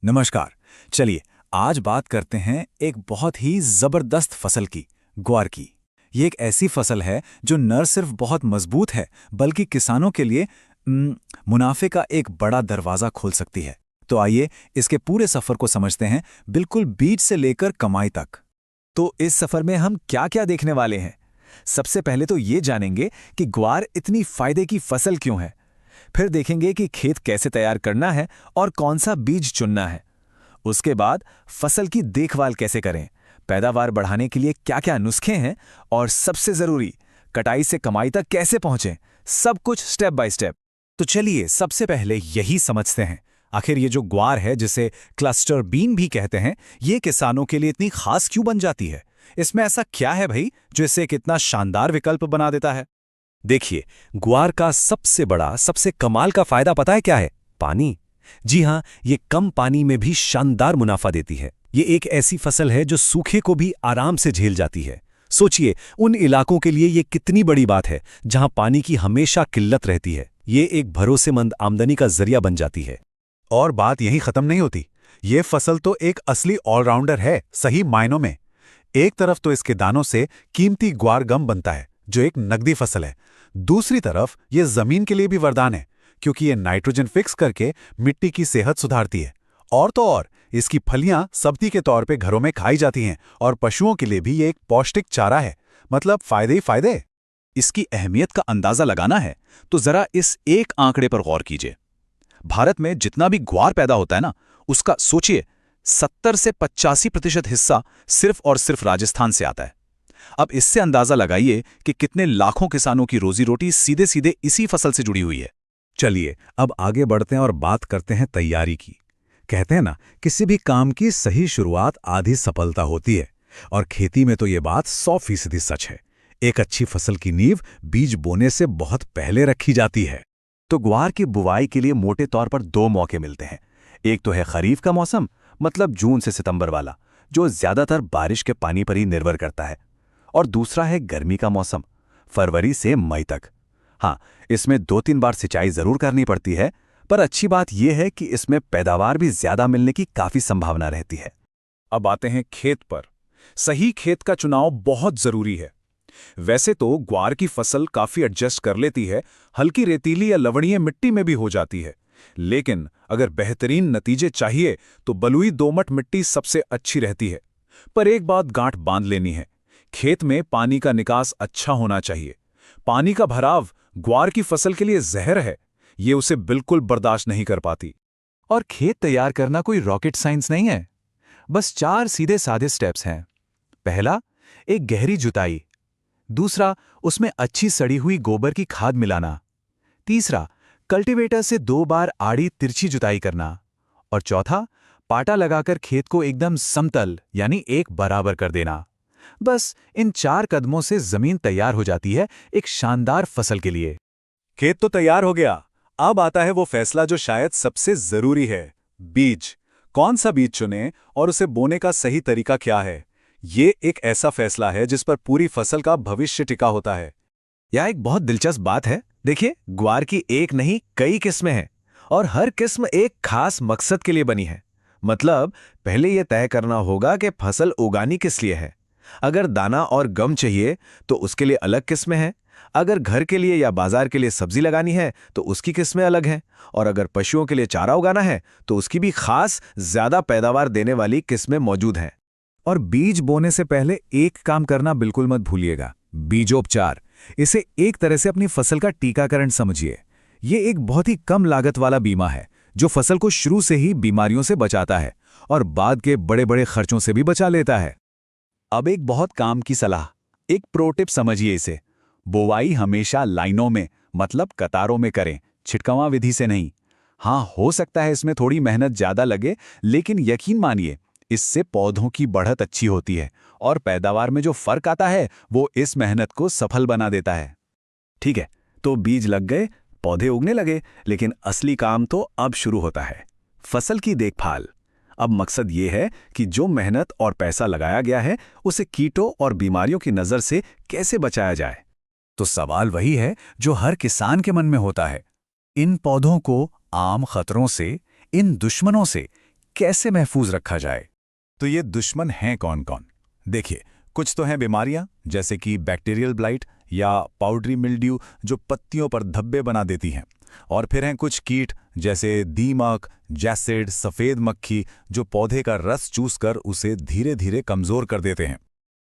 नमस्कार। चलिए आज बात करते हैं एक बहुत ही जबरदस्त फसल की, ग्वार की। ये एक ऐसी फसल है जो न सिर्फ बहुत मजबूत है बल्कि किसानों के लिए मुनाफे का एक बड़ा दरवाजा खोल सकती है। तो आइए इसके पूरे सफर को समझते हैं, बिल्कुल बीज से लेकर कमाई तक। तो इस सफर में हम क्या-क्या देखने वाले हैं? सबसे पहले तो ये जानेंगे कि ग्वार इतनी फायदे की फसल क्यों है। फिर देखेंगे कि खेत कैसे तैयार करना है और कौन सा बीज चुनना है। उसके बाद फसल की देखभाल कैसे करें, पैदावार बढ़ाने के लिए क्या-क्या नुस्खे हैं और सबसे जरूरी, कटाई से कमाई तक कैसे पहुंचें। सब कुछ स्टेप बाय स्टेप। तो चलिए सबसे पहले यही समझते हैं, आखिर ये जो ग्वार है जिसे क्लस्टर बीन भी कहते हैं, ये किसानों के लिए इतनी खास क्यों बन जाती है? इसमें ऐसा क्या है भाई जो इसे एक इतना शानदार विकल्प बना देता है? देखिए, ग्वार का सबसे बड़ा, सबसे कमाल का फायदा पता है क्या है? पानी। जी हां, ये कम पानी में भी शानदार मुनाफा देती है। ये एक ऐसी फसल है जो सूखे को भी आराम से झेल जाती है। सोचिए, उन इलाकों के लिए ये कितनी बड़ी बात है जहां पानी की हमेशा किल्लत रहती है। ये एक भरोसेमंद आमदनी का जरिया बन जाती है। और बात यहीं खत्म नहीं होती। ये फसल तो एक असली ऑलराउंडर है, सही मायनों में। एक तरफ तो इसके दानों से कीमती ग्वार गम बनता है, जो एक नकदी फसल है। दूसरी तरफ ये जमीन के लिए भी वरदान है, क्योंकि ये नाइट्रोजन फिक्स करके मिट्टी की सेहत सुधारती है। और तो और इसकी फलियां सब्जी के तौर पे घरों में खाई जाती हैं और पशुओं के लिए भी ये एक पौष्टिक चारा है। मतलब फायदे ही फायदे। इसकी अहमियत का अंदाजा लगाना है तो जरा इस एक आंकड़े पर गौर कीजिए। भारत में जितना भी ग्वार पैदा होता है ना, उसका सोचिए 70 से 85% हिस्सा सिर्फ और सिर्फ राजस्थान से आता है। अब इससे अंदाजा लगाइए कि कितने लाखों किसानों की रोजी रोटी सीधे सीधे इसी फसल से जुड़ी हुई है। चलिए अब आगे बढ़ते हैं और बात करते हैं तैयारी की। कहते हैं ना, किसी भी काम की सही शुरुआत आधी सफलता होती है, और खेती में तो ये बात 100% सच है। एक अच्छी फसल की नींव बीज बोने से बहुत पहले रखी जाती है। तो ग्वार की बुवाई के लिए मोटे तौर पर दो मौके मिलते हैं। एक तो है खरीफ का मौसम, मतलब जून से सितंबर वाला, जो ज्यादातर बारिश के पानी पर ही निर्भर करता है। और दूसरा है गर्मी का मौसम, फरवरी से मई तक। हाँ, इसमें 2-3 बार सिंचाई जरूर करनी पड़ती है, पर अच्छी बात यह है कि इसमें पैदावार भी ज्यादा मिलने की काफी संभावना रहती है। अब आते हैं खेत पर। सही खेत का चुनाव बहुत जरूरी है। वैसे तो ग्वार की फसल काफी एडजस्ट कर लेती है, हल्की रेतीली या लवणीय मिट्टी में भी हो जाती है। लेकिन अगर बेहतरीन नतीजे चाहिए तो बलुई दोमट मिट्टी सबसे अच्छी रहती है। पर एक बात गांठ बांध लेनी है, खेत में पानी का निकास अच्छा होना चाहिए। पानी का भराव ग्वार की फसल के लिए जहर है, ये उसे बिल्कुल बर्दाश्त नहीं कर पाती। और खेत तैयार करना कोई रॉकेट साइंस नहीं है, बस 4 सीधे साधे स्टेप्स हैं। पहला, एक गहरी जुताई। दूसरा, उसमें अच्छी सड़ी हुई गोबर की खाद मिलाना। तीसरा, कल्टीवेटर से 2 बार आड़ी तिरछी जुताई करना। और चौथा, पाटा लगाकर खेत को एकदम समतल यानी एक बराबर कर देना। बस इन 4 कदमों से जमीन तैयार हो जाती है एक शानदार फसल के लिए। खेत तो तैयार हो गया, अब आता है वो फैसला जो शायद सबसे जरूरी है, बीज। कौन सा बीज चुनें और उसे बोने का सही तरीका क्या है? ये एक ऐसा फैसला है जिस पर पूरी फसल का भविष्य टिका होता है। यह एक बहुत दिलचस्प बात है। देखिए, ग्वार की एक नहीं कई किस्में हैं, और हर किस्म एक खास मकसद के लिए बनी है। मतलब पहले यह तय करना होगा कि फसल उगानी किस लिए है। अगर दाना और गम चाहिए तो उसके लिए अलग किस्में हैं। अगर घर के लिए या बाजार के लिए सब्जी लगानी है तो उसकी किस्में अलग हैं। और अगर पशुओं के लिए चारा उगाना है तो उसकी भी खास ज्यादा पैदावार देने वाली किस्में मौजूद हैं। और बीज बोने से पहले एक काम करना बिल्कुल मत भूलिएगा, बीजोपचार। इसे एक तरह से अपनी फसल का टीकाकरण समझिए। ये एक बहुत ही कम लागत वाला बीमा है जो फसल को शुरू से ही बीमारियों से बचाता है और बाद के बड़े बड़े खर्चों से भी बचा लेता है। अब एक बहुत काम की सलाह, एक प्रो टिप समझिए इसे। बोवाई हमेशा लाइनों में, मतलब कतारों में करें, छिटकवा विधि से नहीं। हाँ, हो सकता है इसमें थोड़ी मेहनत ज्यादा लगे, लेकिन यकीन मानिए इससे पौधों की बढ़त अच्छी होती है और पैदावार में जो फर्क आता है वो इस मेहनत को सफल बना देता है। ठीक है, तो बीज लग गए, पौधे उगने लगे, लेकिन असली काम तो अब शुरू होता है, फसल की देखभाल। अब मकसद ये है कि जो मेहनत और पैसा लगाया गया है उसे कीटों और बीमारियों की नजर से कैसे बचाया जाए। तो सवाल वही है जो हर किसान के मन में होता है, इन पौधों को आम खतरों से, इन दुश्मनों से कैसे महफूज रखा जाए? तो ये दुश्मन हैं कौन कौन? देखिए, कुछ तो हैं बीमारियां, जैसे कि बैक्टीरियल ब्लाइट या पाउडरी मिल्ड्यू जो पत्तियों पर धब्बे बना देती हैं। और फिर हैं कुछ कीट जैसे दीमक, जैसिड, सफ़ेद मक्खी जो पौधे का रस चूसकर उसे धीरे धीरे कमज़ोर कर देते हैं।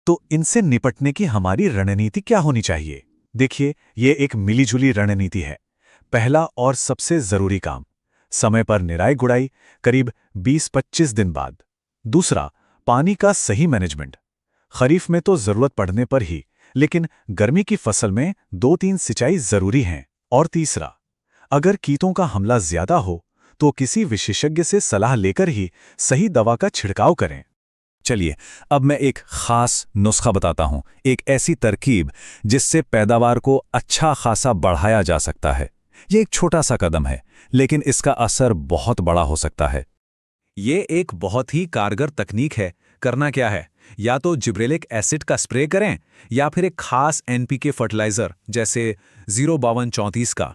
तो इनसे निपटने की हमारी रणनीति क्या होनी चाहिए? देखिए, ये एक मिलीजुली रणनीति है। पहला और सबसे जरूरी काम, समय पर निराई गुड़ाई करीब 20-25 दिन बाद। दूसरा, पानी का सही मैनेजमेंट। खरीफ में तो जरूरत पड़ने पर ही, लेकिन गर्मी की फसल में 2-3 सिंचाई जरूरी हैं। और तीसरा, अगर कीटों का हमला ज्यादा हो तो किसी विशेषज्ञ से सलाह लेकर ही सही दवा का छिड़काव करें। चलिए, अब मैं एक खास नुस्खा बताता हूं, एक ऐसी तरकीब जिससे पैदावार को अच्छा खासा बढ़ाया जा सकता है। ये एक छोटा सा कदम है, लेकिन इसका असर बहुत बड़ा हो सकता है। ये एक बहुत ही कारगर तकनीक है। करना क्या है, या तो जिब्रेलिक एसिड का स्प्रे करें या फिर एक खास एनपीके फर्टिलाइजर जैसे 05234 का।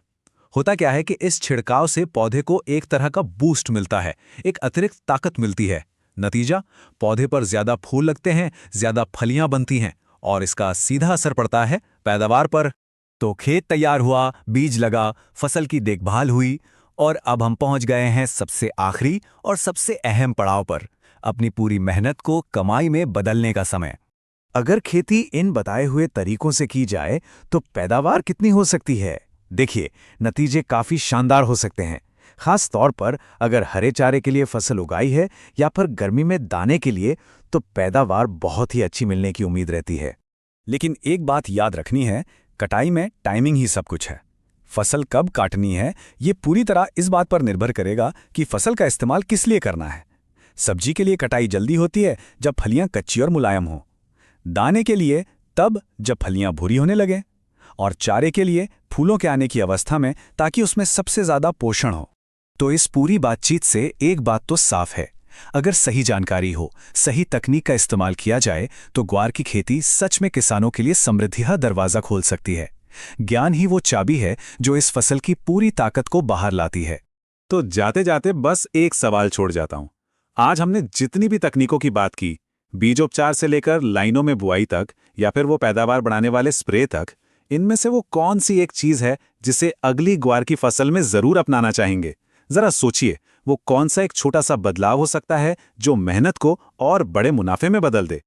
होता क्या है कि इस छिड़काव से पौधे को एक तरह का बूस्ट मिलता है, एक अतिरिक्त ताकत मिलती है। नतीजा, पौधे पर ज्यादा फूल लगते हैं, ज्यादा फलियां बनती हैं और इसका सीधा असर पड़ता है पैदावार पर। तो खेत तैयार हुआ, बीज लगा, फसल की देखभाल हुई और अब हम पहुंच गए हैं सबसे आखिरी और सबसे अहम पड़ाव पर, अपनी पूरी मेहनत को कमाई में बदलने का समय। अगर खेती इन बताए हुए तरीकों से की जाए तो पैदावार कितनी हो सकती है? देखिए, नतीजे काफी शानदार हो सकते हैं। खास तौर पर अगर हरे चारे के लिए फसल उगाई है या फिर गर्मी में दाने के लिए, तो पैदावार बहुत ही अच्छी मिलने की उम्मीद रहती है। लेकिन एक बात याद रखनी है, कटाई में टाइमिंग ही सब कुछ है। फसल कब काटनी है, ये पूरी तरह इस बात पर निर्भर करेगा कि फसल का इस्तेमाल किस लिए करना है। सब्जी के लिए कटाई जल्दी होती है जब फलियां कच्ची और मुलायम हों, दाने के लिए तब जब फलियां भूरी होने लगें, और चारे के लिए फूलों के आने की अवस्था में, ताकि उसमें सबसे ज्यादा पोषण हो। तो इस पूरी बातचीत से एक बात तो साफ है, अगर सही जानकारी हो, सही तकनीक का इस्तेमाल किया जाए तो ग्वार की खेती सच में किसानों के लिए समृद्धि का दरवाजा खोल सकती है। ज्ञान ही वो चाबी है जो इस फसल की पूरी ताकत को बाहर लाती है। तो जाते जाते बस एक सवाल छोड़ जाता हूं। आज हमने जितनी भी तकनीकों की बात की, बीजोपचार से लेकर लाइनों में बुआई तक या फिर वो पैदावार बढ़ाने वाले स्प्रे तक, इनमें से वो कौन सी एक चीज है जिसे अगली ग्वार की फसल में जरूर अपनाना चाहेंगे? जरा सोचिए, वो कौन सा एक छोटा सा बदलाव हो सकता है जो मेहनत को और बड़े मुनाफे में बदल दे।